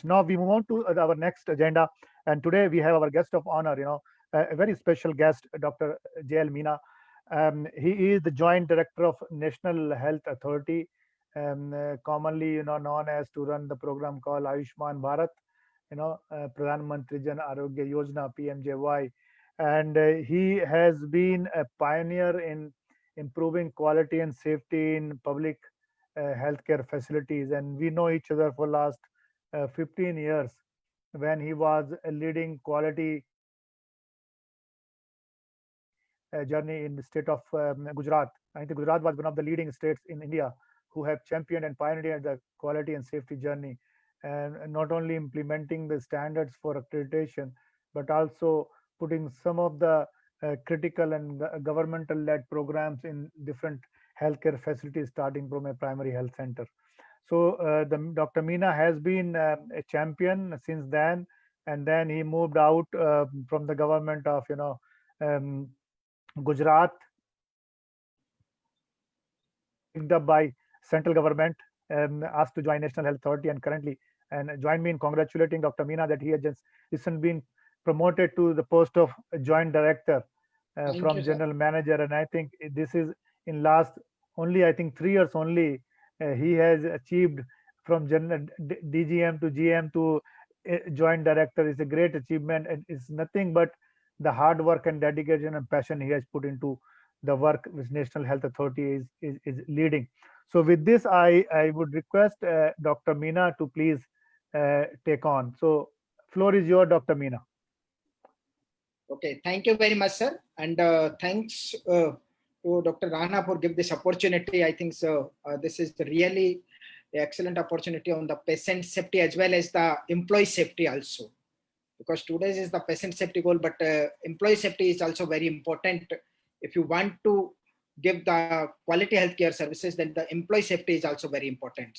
Now we move on to our next agenda, and today we have our guest of honor. A very special guest, Dr. J.L. Meena. He is the Joint Director of National Health Authority, commonly known as to run the program called Ayushman Bharat. Pradhan Mantri Jan Arogya Yojana (PMJY), and he has been a pioneer in improving quality and safety in public healthcare facilities. And we know each other for last 15 years when he was leading quality journey in the state of Gujarat. I think Gujarat was one of the leading states in India who have championed and pioneered the quality and safety journey, and not only implementing the standards for accreditation, but also putting some of the critical and governmental led programs in different healthcare facilities, starting from a primary health center. So the Dr. Meena has been a champion since then, and then he moved out from the government of um, Gujarat, picked up by central government, asked to join National Health Authority, and currently, and join me in congratulating Dr. Meena that he has just recently been promoted to the post of Joint Director Thank you, from sir. General Manager, and I think this is in last only I think 3 years only he has achieved from General DGM to GM to Joint Director is a great achievement, and it's nothing but the hard work and dedication and passion he has put into the work which National Health Authority is leading. So with this, I would request Dr. Meena to please take on. So floor is your, Dr. Meena. Okay, thank you very much, sir. And thanks to Dr. Rana for give this opportunity. I think so. This is really excellent opportunity on the patient safety as well as the employee safety also. Because today's is the patient safety goal, but employee safety is also very important. If you want to give the quality healthcare services, then the employee safety is also very important.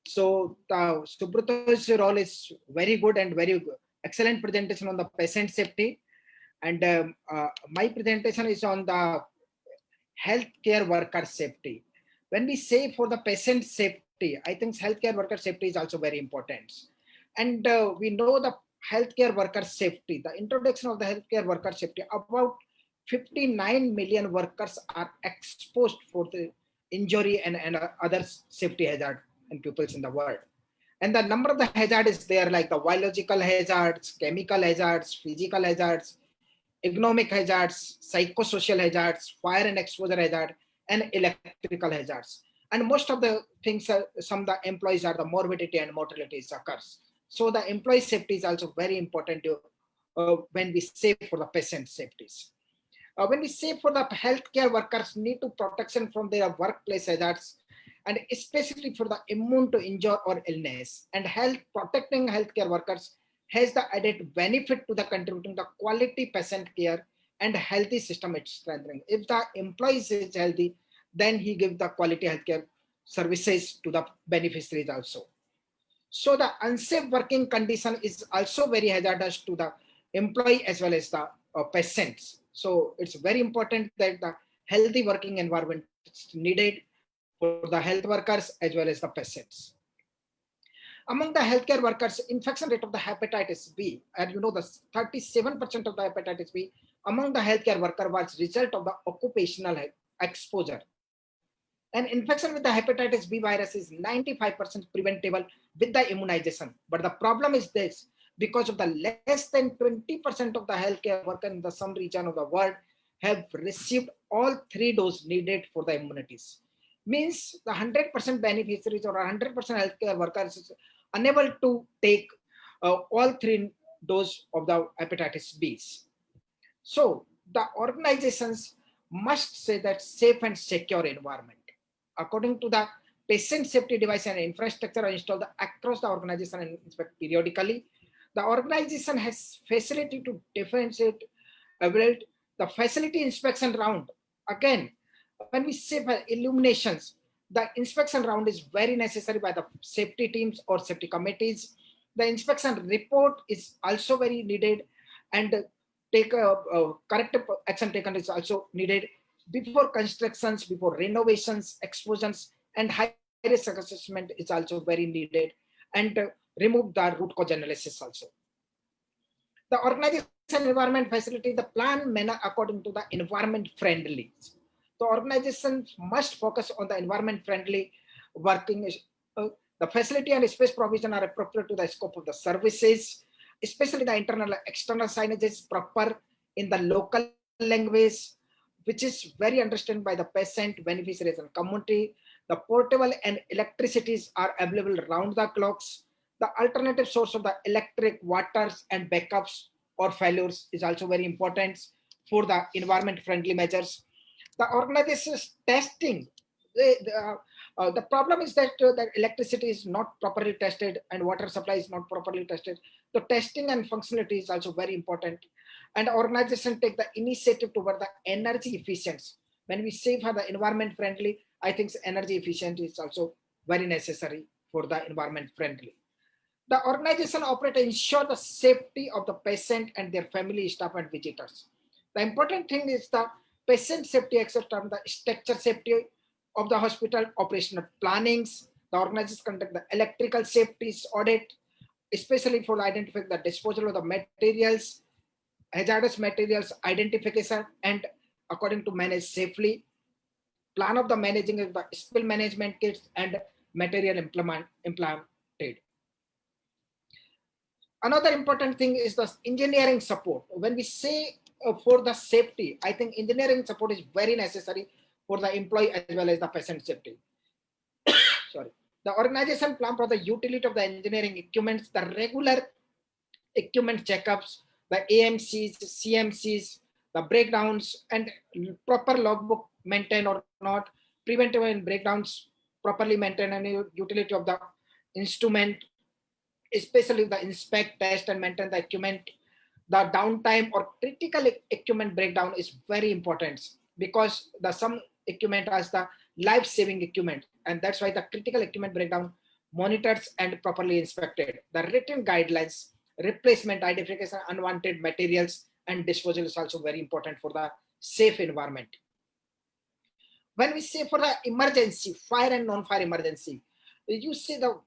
So the Subrata's role is very good and very excellent presentation on the patient safety. And my presentation is on the healthcare worker safety. When we say for the patient safety, I think healthcare worker safety is also very important. And we know the healthcare worker safety, the introduction of the healthcare worker safety, about 59 million workers are exposed for the injury and other safety hazard and pupils in the world. And the number of the hazard is there, like the biological hazards, chemical hazards, physical hazards, economic hazards, psychosocial hazards, fire and exposure hazard, and electrical hazards. And most of the things, some of the employees are the morbidity and mortality occurs. So the employee safety is also very important when we say for the patient safeties. When we say for the healthcare workers need to protection from their workplace hazards, and especially for the immune to injury or illness, and health protecting healthcare workers has the added benefit to the contributing the quality patient care and healthy system it's strengthening. If the employee is healthy, then he gives the quality healthcare services to the beneficiaries also. So the unsafe working condition is also very hazardous to the employee as well as the patients. So it's very important that the healthy working environment is needed for the health workers as well as the patients. Among the healthcare workers, infection rate of the hepatitis B, and you know the 37% of the hepatitis B among the healthcare worker was result of the occupational exposure. And infection with the hepatitis B virus is 95% preventable with the immunization. But the problem is this, because of the less than 20% of the healthcare worker in the some region of the world have received all 3 doses needed for the immunities. Means the 100% beneficiaries or 100% healthcare workers is unable to take all 3 doses of the hepatitis B's. So the organizations must say that safe and secure environment. According to the patient safety device and infrastructure are installed across the organization and inspect periodically. The organization has facility to differentiate build the facility inspection round. Again, when we say illuminations, the inspection round is very necessary by the safety teams or safety committees. The inspection report is also very needed, and take a corrective action taken is also needed before constructions, before renovations, explosions, and high risk assessment is also very needed. And remove the root cause analysis also. The organization environment facility, the plan manner according to the environment friendly. The organization must focus on the environment friendly working. The facility and space provision are appropriate to the scope of the services, especially the internal external signage is proper in the local language, which is very understood by the patient, beneficiaries, and community. The portable and electricities are available round the clocks. The alternative source of the electric, waters, and backups or failures is also very important for the environment friendly measures. The organization's testing, the problem is that the electricity is not properly tested and water supply is not properly tested. The testing and functionality is also very important. And organization take the initiative toward the energy efficiency. When we say for the environment friendly, I think energy efficient is also very necessary for the environment friendly. The organization operate to ensure the safety of the patient and their family, staff, and visitors. The important thing is the patient safety, except the structure safety of the hospital, operational plannings. The organization conduct the electrical safety audit, especially for identifying the disposal of the materials, hazardous materials identification, and according to manage safely. Plan of the managing of the spill management kits and material implemented. Another important thing is the engineering support. When we say for the safety, I think engineering support is very necessary for the employee as well as the patient safety. Sorry. The organization plan for the utility of the engineering equipments, the regular equipment checkups, the AMCs, CMCs, the breakdowns, and proper logbook maintain or not, preventive and breakdowns properly maintain, and utility of the instrument, especially the inspect, test, and maintain the equipment. The downtime or critical equipment breakdown is very important because the some equipment has the life-saving equipment, and that's why the critical equipment breakdown monitors and properly inspected. The written guidelines, replacement, identification, unwanted materials, and disposal is also very important for the safe environment. When we say for the emergency, fire and non-fire emergency, you see the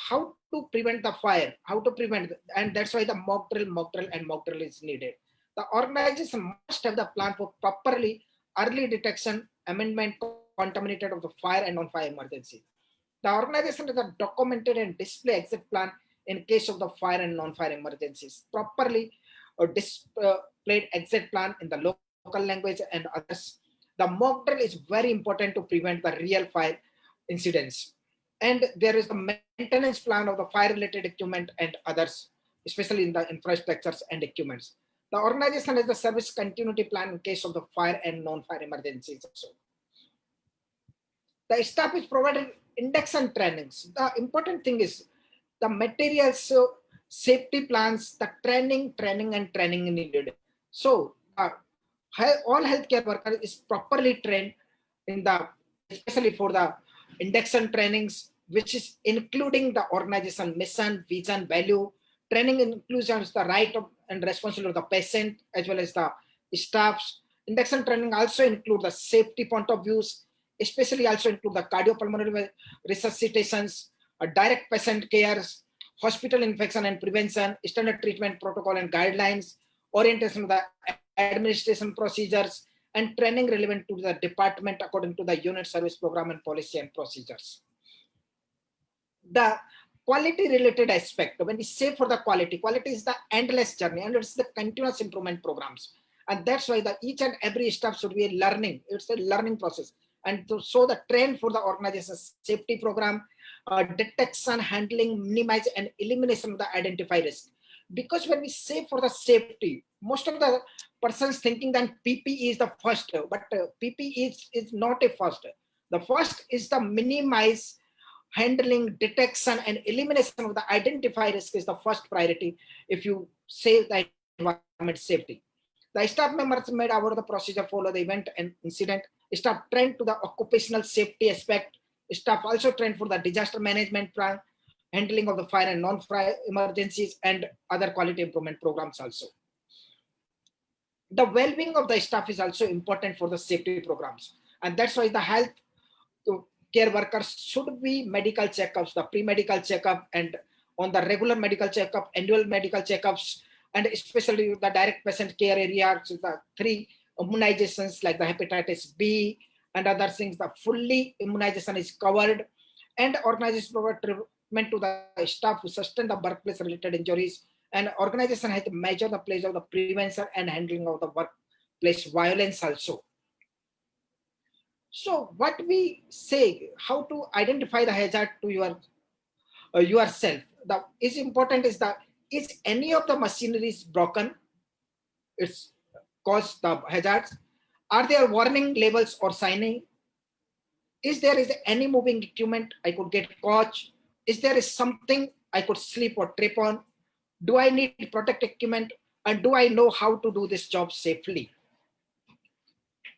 how to prevent the fire, how to prevent, and that's why the mock drill is needed. The organization must have the plan for properly early detection, amendment, contaminated of the fire and non-fire emergency. The organization has a documented and display exit plan in case of the fire and non-fire emergencies. Properly displayed exit plan in the local language and others. The mock drill is very important to prevent the real fire incidents. And there is a maintenance plan of the fire-related equipment and others, especially in the infrastructures and equipments. The organization has a service continuity plan in case of the fire and non-fire emergencies also. The staff is provided induction trainings. The important thing is the materials, safety plans, the training needed. So all healthcare workers is properly trained in the, especially for the induction trainings, which is including the organization mission, vision, value. Training includes the right of and responsibility of the patient as well as the staffs. Induction training also include the safety point of views, especially also include the cardiopulmonary resuscitations, direct patient cares, hospital infection and prevention, standard treatment protocol and guidelines, orientation of the administration procedures, and training relevant to the department according to the unit service program and policy and procedures. The quality related aspect, when we say for the quality is the endless journey and it's the continuous improvement programs. And that's why the each and every step should be a learning. It's a learning process. And so the trend for the organization's safety program, detection, handling, minimize, and elimination of the identified risk. Because when we say for the safety, most of the persons thinking that PPE is the first, but PPE is not a first. The first is the minimize, handling, detection, and elimination of the identified risk is the first priority if you say the environment safety. The staff members made over the procedure, follow the event and incident. Staff trained to the occupational safety aspect. Staff also trained for the disaster management plan, handling of the fire and non-fire emergencies, and other quality improvement programs also. The well-being of the staff is also important for the safety programs. And that's why the health care workers should be medical checkups, the pre-medical checkup and on the regular medical checkup, annual medical checkups, and especially the direct patient care area, so the 3 immunizations like the hepatitis B and other things, the fully immunization is covered, and organizations provide treatment to the staff who sustain the workplace related injuries, and organization has to measure the place of the prevention and handling of the workplace violence also. So what we say, how to identify the hazard to yourself. The is important is that is any of the machinery is broken, it's cause the hazards. Are there warning labels or signing? Is there is any moving equipment I could get caught? Is there is something I could slip or trip on? Do I need protect equipment? And do I know how to do this job safely?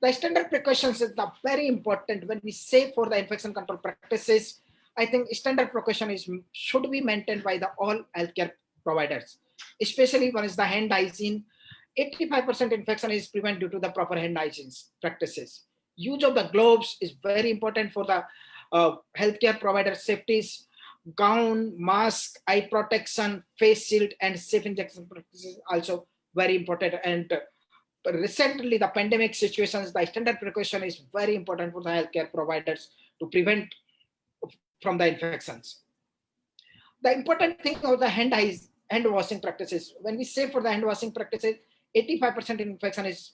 The standard precautions is the very important when we say for the infection control practices. I think standard precaution is should be maintained by the all healthcare providers, especially one is the hand hygiene. 85% infection is prevented due to the proper hand hygiene practices. Use of the gloves is very important for the healthcare provider safeties. Gown, mask, eye protection, face shield, and safe injection practices also very important. And recently, the pandemic situations, the standard precaution is very important for the healthcare providers to prevent from the infections. The important thing of the hand washing practices. When we say for the hand washing practices, 85% infection is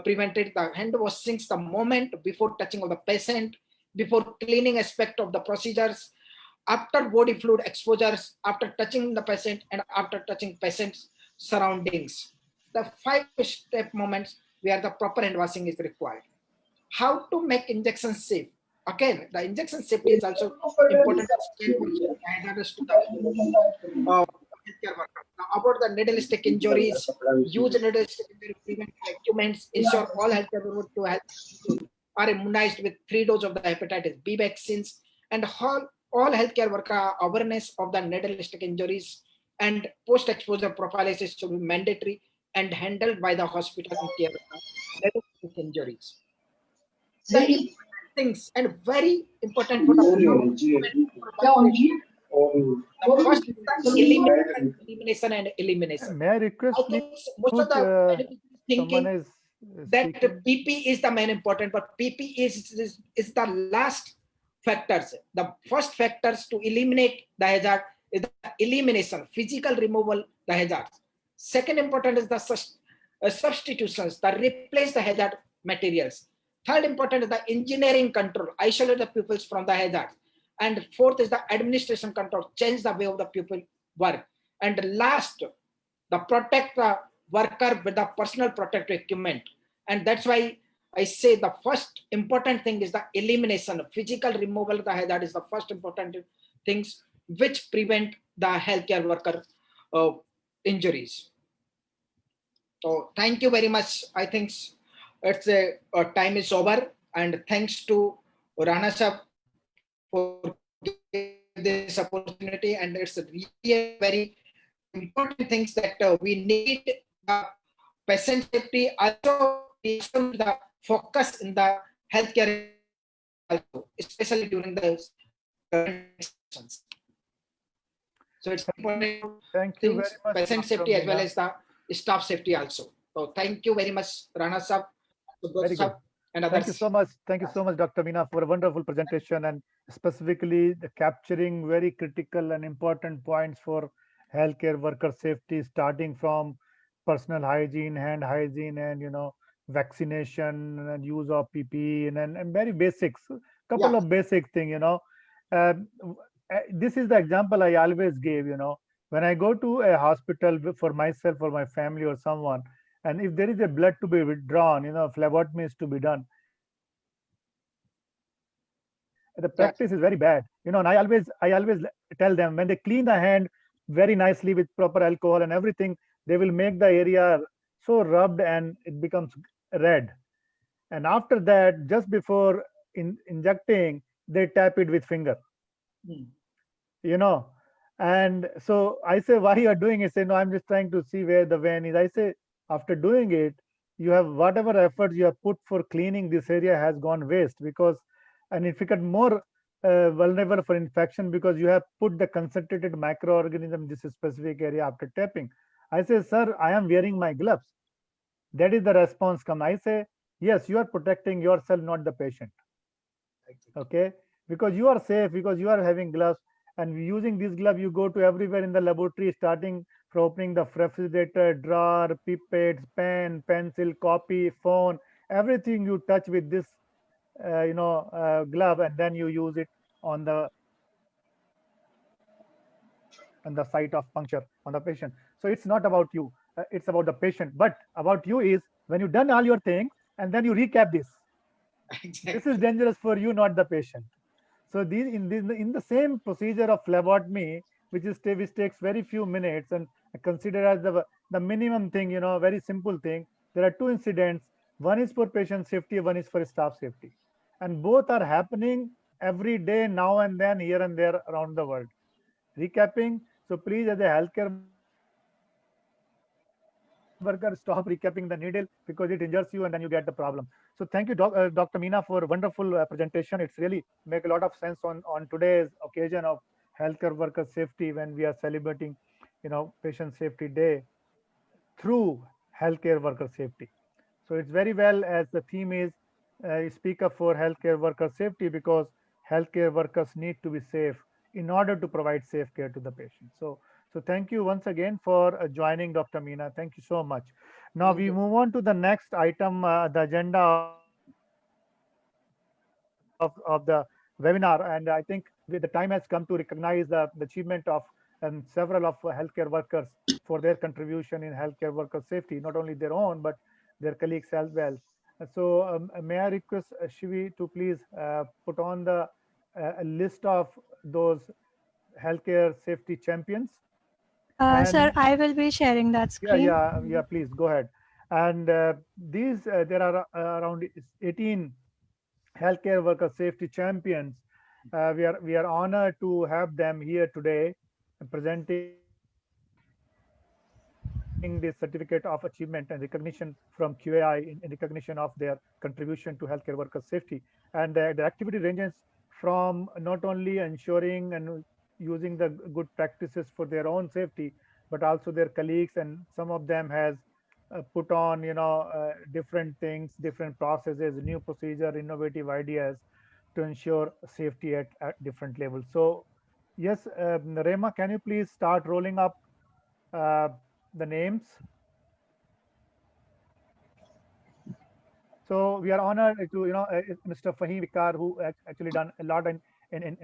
prevented. The hand washing the moment before touching of the patient, before cleaning aspect of the procedures, after body fluid exposures, after touching the patient, and after touching patient's surroundings. The 5-step moments where the proper hand washing is required. How to make injection safe? Again, the injection safety is also important hazardous to the healthcare worker. Now, about the needle stick injuries, use needle stick injury prevent documents, ensure all healthcare workers to health are immunized with 3 doses of the hepatitis B vaccines, and all healthcare worker awareness of the needle stick injuries and post-exposure prophylaxis should be mandatory and handled by the hospital and care needle stick injuries. The things and very important for the first elimination and elimination. May I request, I think most of the thinking that PP is the main important, but PP is the last factors. The first factors to eliminate the hazard is the elimination, physical removal the hazards. Second important is the substitutions that replace the hazard materials. Third important is the engineering control, isolate the pupils from the hazards. And fourth is the administration control, change the way of the pupil work. And last, the protect the worker with the personal protective equipment. And that's why I say the first important thing is the elimination, physical removal of the hazard is the first important things which prevent the healthcare worker injuries. So thank you very much. I think it's time is over, and thanks to Rana Sahab for this opportunity. And it's really very important things that we need patient safety, also the focus in the healthcare, also, especially during the sessions. So it's important. Thank you very much. Patient safety as well as the staff safety also. So thank you very much, Rana Sahab, and others. Thank you so much. Thank you so much, Dr. Meena, for a wonderful presentation and specifically the capturing very critical and important points for healthcare worker safety, starting from personal hygiene, hand hygiene, and vaccination and use of PPE and very basics, couple of basic thing. This is the example I always gave. When I go to a hospital for myself or my family or someone, and if there is a blood to be withdrawn, phlebotomy is to be done. The practice is very bad, and I always tell them when they clean the hand very nicely with proper alcohol and everything, they will make the area so rubbed and it becomes red. And after that, just before injecting, they tap it with finger. And so I say, why you are doing it? Say, no, I'm just trying to see where the vein is. I say, after doing it, you have whatever efforts you have put for cleaning this area has gone waste, because and if you get more vulnerable for infection because you have put the concentrated microorganism in this specific area after tapping. I say, sir, I am wearing my gloves. That is the response come. I say, yes, you are protecting yourself, not the patient. Okay, because you are safe, because you are having gloves, and using this glove you go to everywhere in the laboratory, starting from opening the refrigerator drawer, pipettes, pen, pencil, copy, phone, everything you touch with this glove, and then you use it on the site of puncture on the patient. So it's not about you, it's about the patient. But about you is when you done all your things and then you recap this. Exactly. This is dangerous for you, not the patient. So these in the same procedure of phlebotomy, which takes very few minutes and considered as the minimum thing, very simple thing. There are two incidents. One is for patient safety, one is for staff safety, and both are happening every day now and then, here and there around the world. Recapping. So please, as a healthcare worker, stop recapping the needle because it injures you and then you get the problem. So thank you, Dr. Meena, for wonderful presentation. It's really make a lot of sense on today's occasion of healthcare worker safety when we are celebrating, Patient Safety Day through healthcare worker safety. So it's very well as the theme is speak up for healthcare worker safety because healthcare workers need to be safe in order to provide safe care to the patient. So thank you once again for joining, Dr. Meena. Thank you so much. Now Thank we you. move on to the next item, the agenda of the webinar, and I think the time has come to recognize the achievement of several of healthcare workers for their contribution in healthcare worker safety, not only their own but their colleagues as well. So may I request Shivi to please put on the a list of those healthcare safety champions. Sir, And I will be sharing that screen. yeah, please go ahead. And there are around 18 healthcare worker safety champions. We are honored to have them here today, presenting this certificate of achievement and recognition from QAI in recognition of their contribution to healthcare worker safety. And the activity ranges from not only ensuring and using the good practices for their own safety, but also their colleagues, and some of them has put on different things, different processes, new procedure, innovative ideas to ensure safety at different levels. So yes, Rema, can you please start rolling up uh, the names? So we are honored to Mr. Fahim Vikar, who actually done a lot in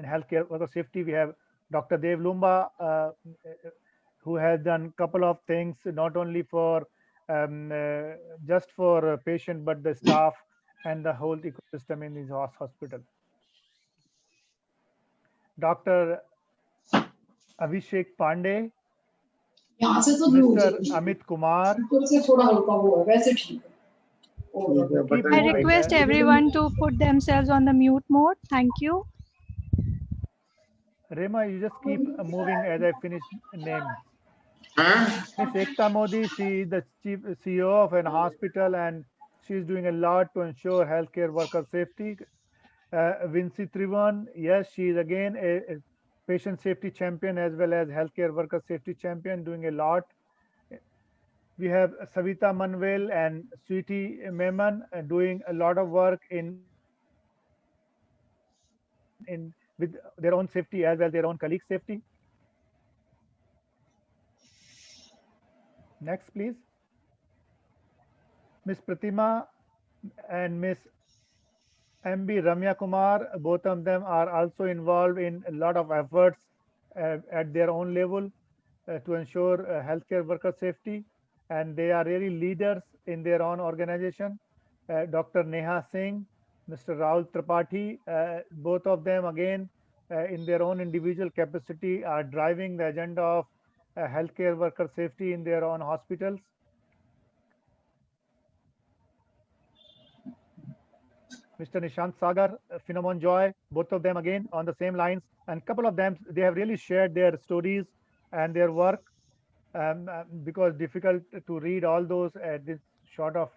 healthcare worker safety. We have Dr. Dev Lumba, who has done a couple of things, not only for just for a patient, but the staff and the whole ecosystem in his hospital. Dr. Abhishek Pandey, यहाँ से तो नहीं हो Mr. जाएगी Amit Kumar. ऊपर से थोड़ा हल्का हुआ है वैसे ठीक है Keep I moving. request everyone to put themselves on the mute mode. Thank you. Rema, you just keep moving as I finish names. हाँ Miss Ekta Modi, she is the chief CEO of an hospital and she is doing a lot to ensure healthcare worker safety. Vinci Trivan, yes, she is again a patient safety champion as well as healthcare worker safety champion, doing a lot. We have Savita Manvel and Sweetie Meman doing a lot of work in with their own safety as well their own colleagues' safety. Next, please. Miss Pratima and Miss MB Ramya Kumar, both of them are also involved in a lot of efforts at their own level to ensure healthcare worker safety, and they are really leaders in their own organization. Dr. Neha Singh, Mr. Rahul Tripathi, both of them again in their own individual capacity are driving the agenda of healthcare worker safety in their own hospitals. Mr. Nishant Sagar, Phenomon Joy, both of them again on the same lines, and couple of them they have really shared their stories and their work because difficult to read all those at this short of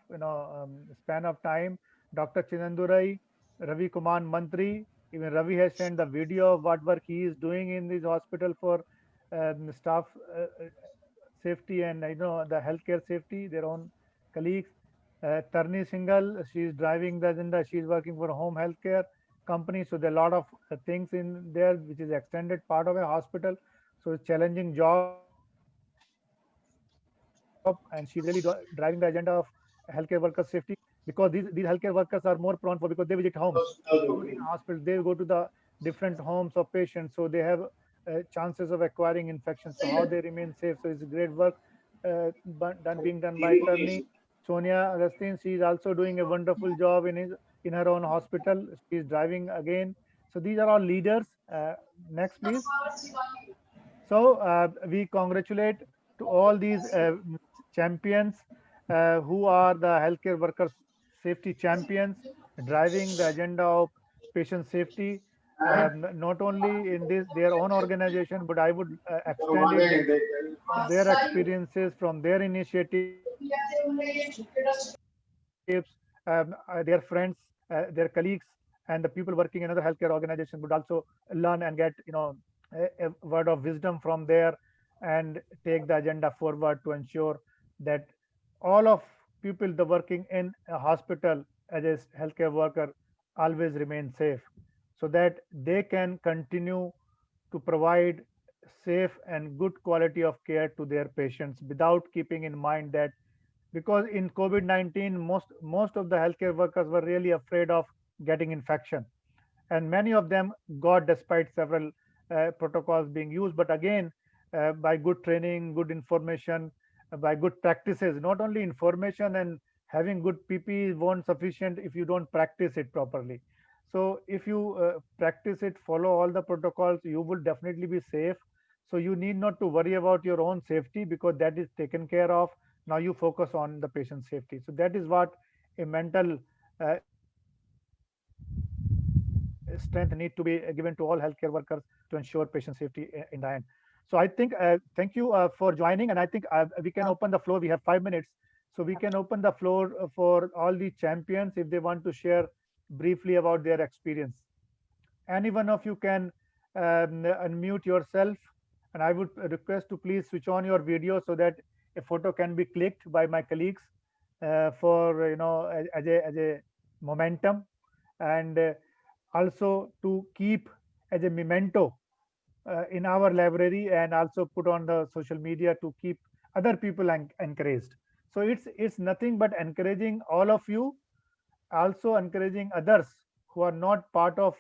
span of time. Dr. Chinandurai, Ravi Kumar Mantri, Even Ravi has sent the video of what work he is doing in this hospital for staff safety and the healthcare safety, their own colleagues. Tarni Singhal, she is driving the agenda. She is working for a home healthcare company. So there are a lot of things in there, which is extended part of a hospital. So it's challenging job, and she's really driving the agenda of healthcare worker safety, because these healthcare workers are more prone for, because they visit homes. Normally in hospitals, they go to the different homes of patients, so they have chances of acquiring infections. So how they remain safe? So it's great work being done by Tarni. Sonia Agustin, she is also doing a wonderful job in her own hospital. She is driving again. So these are all leaders. Next, please. So we congratulate to all these champions who are the healthcare workers safety champions, driving the agenda of patient safety, not only in their own organization, but I would extend it that from their experiences, from their initiatives, their friends, their colleagues, and the people working in other healthcare organizations would also learn and get a word of wisdom from there, and take the agenda forward to ensure that all of people the working in a hospital as a healthcare worker always remain safe, so that they can continue to provide safe and good quality of care to their patients, without keeping in mind that, because in COVID-19 most of the healthcare workers were really afraid of getting infection, and many of them got, despite several protocols being used. But again, by good training, good information, by good practices, not only information and having good PPE won't sufficient if you don't practice it properly. So if you practice it, follow all the protocols, you will definitely be safe. So you need not to worry about your own safety, because that is taken care of. Now you focus on the patient safety. So that is what a mental strength need to be given to all healthcare workers to ensure patient safety in the end. So I think thank you for joining, and I think we can open the floor. We have 5 minutes, so we can open the floor for all the champions if they want to share briefly about their experience. Any one of you can unmute yourself, and I would request to please switch on your video so that a photo can be clicked by my colleagues for as a momentum, and also to keep as a memento in our library, and also put on the social media to keep other people encouraged. So it's nothing but encouraging all of you, also encouraging others who are not part of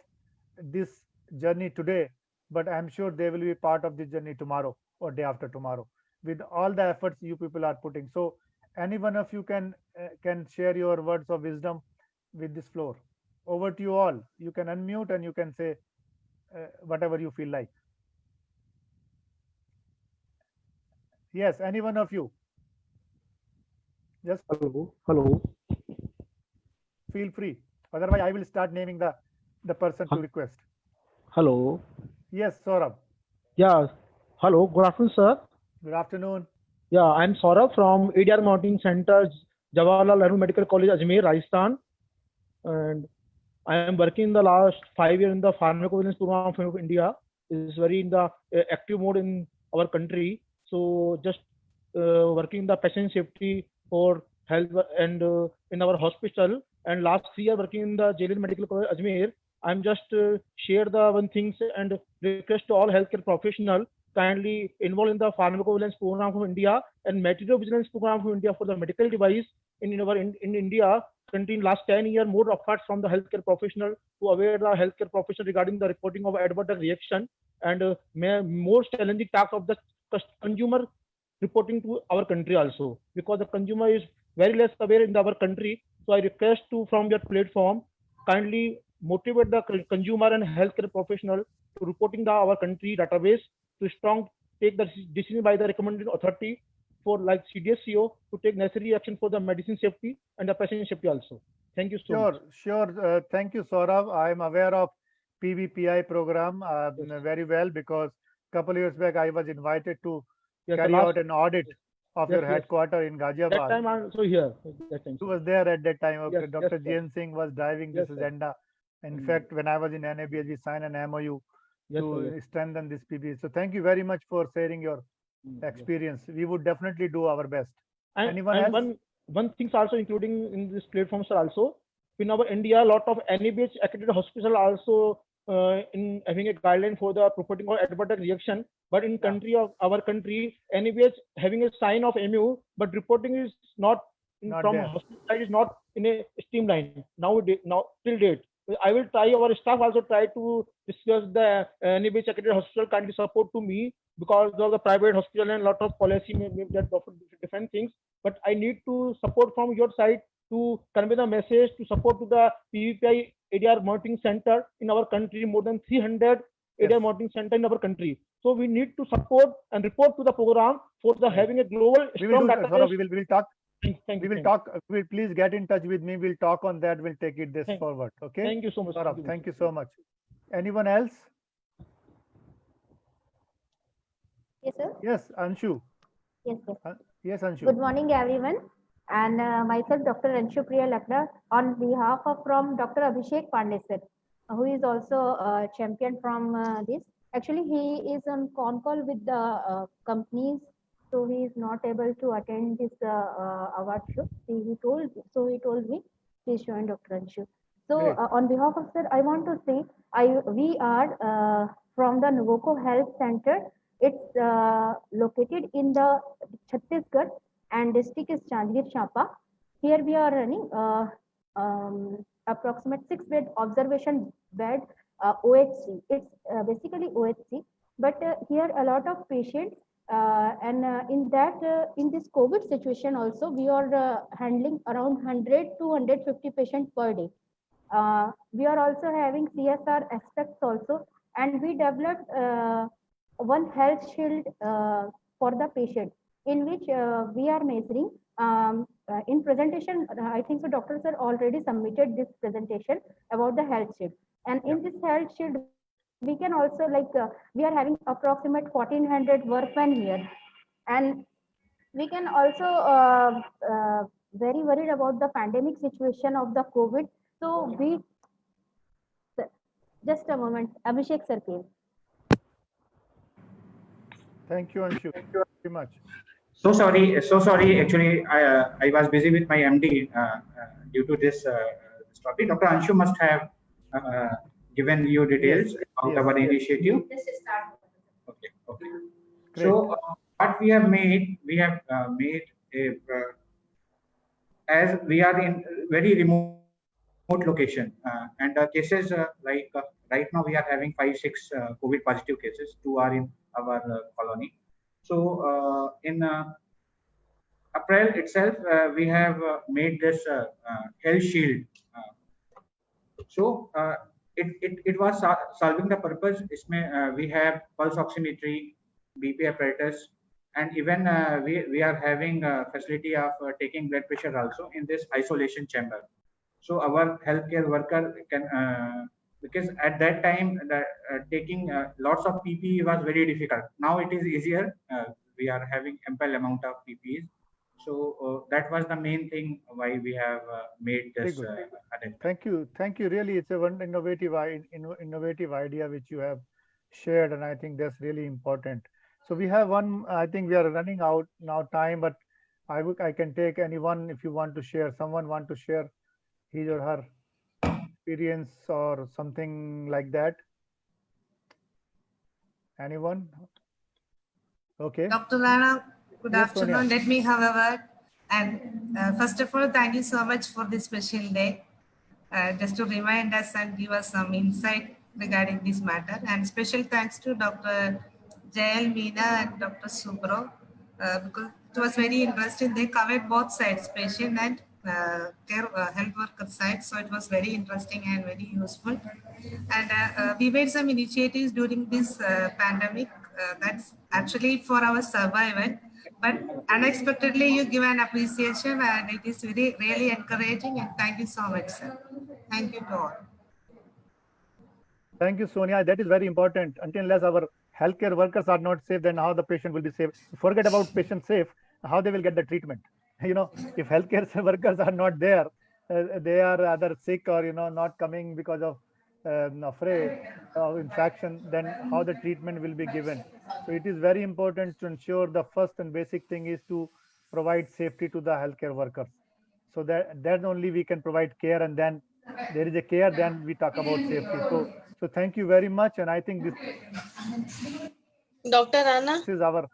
this journey today, but I'm sure they will be part of this journey tomorrow or day after tomorrow, with all the efforts you people are putting. So any one of you can share your words of wisdom with this floor. Over to you all. You can unmute and you can say whatever you feel like. Yes, any one of you. Just Hello. feel free. Otherwise, I will start naming the person to request. Hello. Yes, Saurabh. Yeah. Hello. Good afternoon, sir. Good afternoon. Yeah, I'm Saurabh from ADR Mounting Center, Jawaharlal Nehru Medical College, Ajmer, Rajasthan. And I am working in the last 5 years in the pharmacovigilance program of India. Is very in the active mode in our country. So just working the patient safety for health and in our hospital. And last 3 years working in the JLL Medical College, Ajmer. I'm just share the one things and request to all healthcare professional kindly involved in the pharmacovigilance program of India and material vigilance program of India for the medical device in India. In last 10 years, more efforts from the healthcare professional to aware the healthcare professional regarding the reporting of adverse drug reaction, and more challenging task of the consumer reporting to our country also, because the consumer is very less aware in our country. So I request to from your platform kindly motivate the consumer and healthcare professional to reporting the our country database to strong take the decision by the recommended authority for like CDSCO to take necessary action for the medicine safety and the patient safety also. Thank you so much. Sure. Thank you, Saurabh. I am aware of PVPI program Yes. very well, because couple years back I was invited to Yes, carry out an audit of your yes. headquarter in That Ghaziabad. time I'm also here. That time. Who was there at that time? Okay, Yes, Dr. sir. Jian Singh was driving Yes, this sir. agenda. In fact, when I was in NABH, we signed an MOU Yes, to sir, yes. strengthen this PB. So thank you very much for sharing your Yes. experience. We would definitely do our best. And, Anyone and else? one thing's also including in this platform, sir, also in our India, a lot of NABH accredited hospital also in having a guideline for the promoting or advertising reaction. But in country of our country, NABH having a sign of MU, but reporting is not, Not from there. hospital side is not in a streamline now till date. I will try, our staff also try to discuss the NABH accredited hospital kindly support to me, because of the private hospital and lot of policy may that offer different things. But I need to support from your side to convey the message to support to the PVPI ADR monitoring center in our country, more than 300 ADR Yes. monitoring center in our country. So we need to support and report to the program for the Right. having a global We will strong do that. Saurabh, database. we will talk. Thank We you, will thank talk. Will please get in touch with me. We'll talk on that. We'll take it this Thank- forward. you. Okay. Thank you so much. Saurabh, thank you so much. Anyone else? Yes, sir. Yes, Anshu. Yes, sir. Yes, Anshu. Good morning, everyone. And myself, Dr. Anshu Priya Lakda, on behalf of from Dr. Abhishek Pandey, sir, who is also a champion from this. Actually, he is on con call with the companies, so he is not able to attend this award show. He told me, please join Dr. Anshu. So Great. on behalf of sir, I want to say, we are from the Nuvoco Health Center. It's located in the Chhattisgarh, and district is Chandgir Champa. Here we are running approximate 6-bed observation bed OHC. It's basically OHC, but here a lot of patients, and in this COVID situation also, we are handling around 100 to 150 patients per day. We are also having CSR aspects also, and we developed one health shield for the patient, in which we are measuring in presentation. I think so Dr. Sir already submitted this presentation about the health shield, and in this health shield we can also we are having approximate 1400 workmen here, and we can also very worried about the pandemic situation of the COVID. So we, just a moment, Abhishek sir came. Thank you, Anshu. Thank you very much. So sorry. Actually, I was busy with my MD due to this topic. Dr. Anshu must have given you details about yes, our yes. initiative. Okay. Great. So what we have made a as we are in very remote location, and the cases right now we are having 5-6 COVID positive cases. 2 are in our colony. So in April itself, we have made this health shield. So it was solving the purpose. We have pulse oximetry, BP apparatus, and even we are having a facility of taking blood pressure also in this isolation chamber. So our healthcare worker can, because at that time taking lots of PPE was very difficult. Now it is easier. We are having ample amount of PPEs. So that was the main thing why we have made this arrangement. Thank you. Really, it's a one innovative idea which you have shared, and I think that's really important. So we have one. I think we are running out now time, but I can take anyone if you want to share. Someone want to share his or her experience or something like that? Anyone? Okay. Dr. Rana, good Yes, afternoon. Sonia. Let me have a word. And first of all, thank you so much for this special day. Just to remind us and give us some insight regarding this matter. And special thanks to Dr. Jael Meena and Dr. Subro, because it was very interesting. They covered both sides, patient and health worker side. So it was very interesting and very useful. And we made some initiatives during this pandemic. That's actually for our survival. But unexpectedly, you give an appreciation, and it is really encouraging. And thank you so much, sir. Thank you to all. Thank you, Sonia. That is very important. Until unless our healthcare workers are not safe, then how the patient will be safe? Forget about patient safe, how they will get the treatment. You know, if healthcare workers are not there, they are either sick or, not coming because of afraid of infection, then how the treatment will be given. So it is very important to ensure the first and basic thing is to provide safety to the healthcare workers. So that only we can provide care, and then there is a care, then we talk about safety. So thank you very much, and I think this Dr. Rana? is our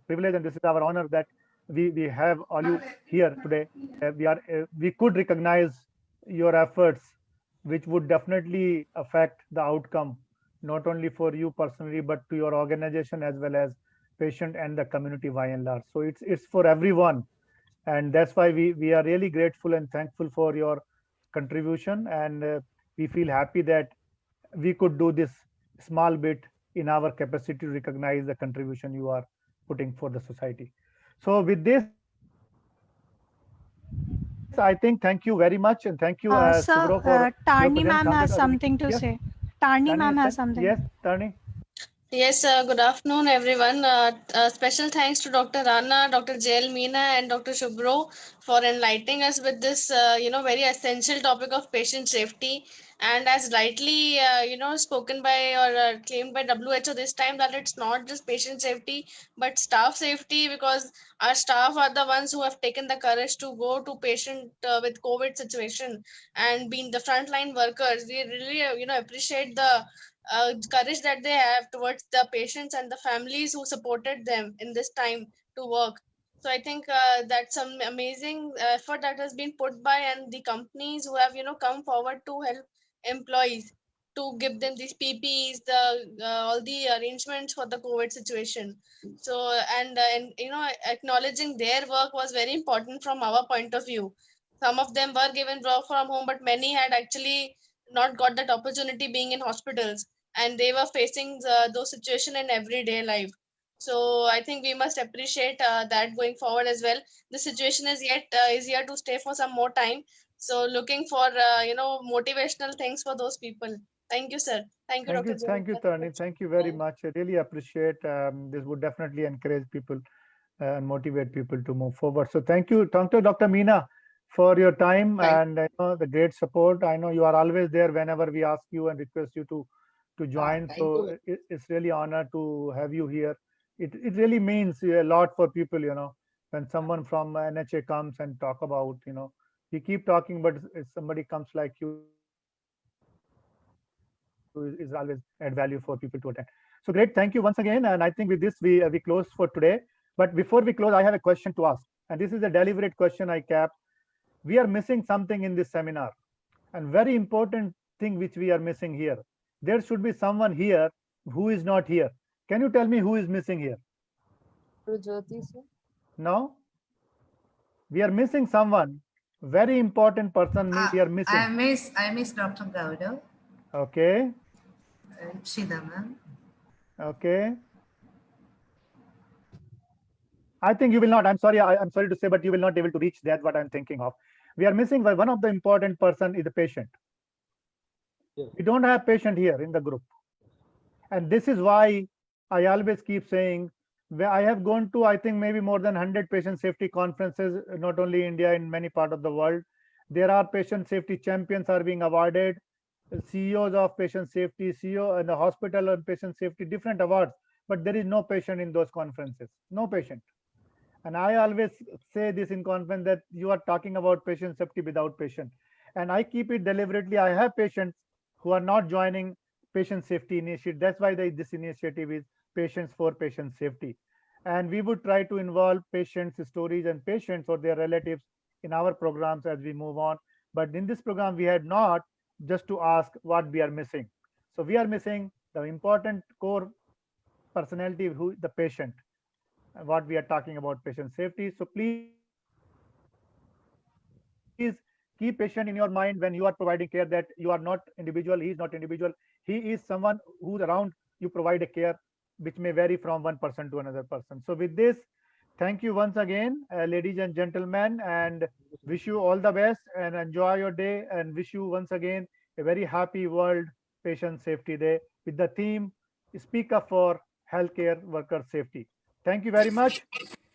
privilege and this is our honor that we have all you here today. We could recognize your efforts, which would definitely affect the outcome, not only for you personally, but to your organization as well as patient and the community by and large. So it's for everyone, and that's why we are really grateful and thankful for your contribution, and we feel happy that we could do this small bit in our capacity to recognize the contribution you are putting for the society. So with this, I think thank you very much, and thank you, Sir, Subro, for your Tarni ma'am presence. has something to Yes. say. Tarni Tarni, ma'am has something. Yes, Tarni. Yes, good afternoon, everyone. Special thanks to Dr. Rana, Dr. JL Meena, and Dr. Shubro for enlightening us with this, very essential topic of patient safety. And as rightly, spoken by or claimed by WHO this time, that it's not just patient safety, but staff safety, because our staff are the ones who have taken the courage to go to patient with COVID situation and being the frontline workers. We really, appreciate the courage that they have towards the patients and the families who supported them in this time to work. So I think that's some amazing effort that has been put by, and the companies who have come forward to help employees to give them these PPEs, the all the arrangements for the COVID situation. So and acknowledging their work was very important from our point of view. Some of them were given work from home, but many had actually not got that opportunity being in hospitals, and they were facing those situations in everyday life. So I think we must appreciate that going forward as well. The situation is yet is here to stay for some more time. So looking for motivational things for those people. Thank you, sir. Thank you, Dr. Thank you, Tarni. Thank you very much. I really appreciate. This would definitely encourage people and motivate people to move forward. So thank you, Dr. Meena, for your time and the great support. I know you are always there whenever we ask you and request you to join. So it's really honor to have you here. It really means a lot for people, when someone from NHA comes and talk about, we keep talking, but if somebody comes like you, is always add value for people to attend. So great, thank you once again. And I think with this we close for today. But before we close, I have a question to ask, and this is a deliberate question I kept. We are missing something in this seminar, and very important thing which we are missing here. There should be someone here who is not here. Can you tell me who is missing here? No, we are missing someone. Very important person we are missing. I miss Dr. Gaudav. Okay. Shida ma'am. Okay. I think you will not. I'm sorry. I'm sorry to say, but you will not be able to reach that. What I'm thinking of. We are missing one of the important person is the patient. Yes. We don't have patient here in the group, and this is why I always keep saying. I have gone to, I think, maybe more than 100 patient safety conferences, not only India, in many parts of the world. There are patient safety champions are being awarded, CEOs of patient safety, CEO in the hospital on patient safety, different awards, but there is no patient in those conferences, no patient. And I always say this in conference that you are talking about patient safety without patient. And I keep it deliberately. I have patients who are not joining patient safety initiative. That's why this initiative is Patients for Patient Safety. And we would try to involve patients' stories and patients or their relatives in our programs as we move on. But in this program, we had not just to ask what we are missing. So we are missing the important core personality, who the patient, what we are talking about patient safety. So please keep patient in your mind when you are providing care, that you are not individual, he is not individual, he is someone who's around you, provide a care which may vary from one person to another person. So with this, thank you once again, ladies and gentlemen, and wish you all the best and enjoy your day, and wish you once again a very happy World Patient Safety Day with the theme Speak Up for Healthcare Worker Safety. Thank you very much.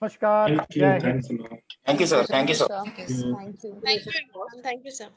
Namaskar. Thank you. Thanks a lot. Thank you, sir. Thank you, sir. Thank you, everyone. Thank you, sir.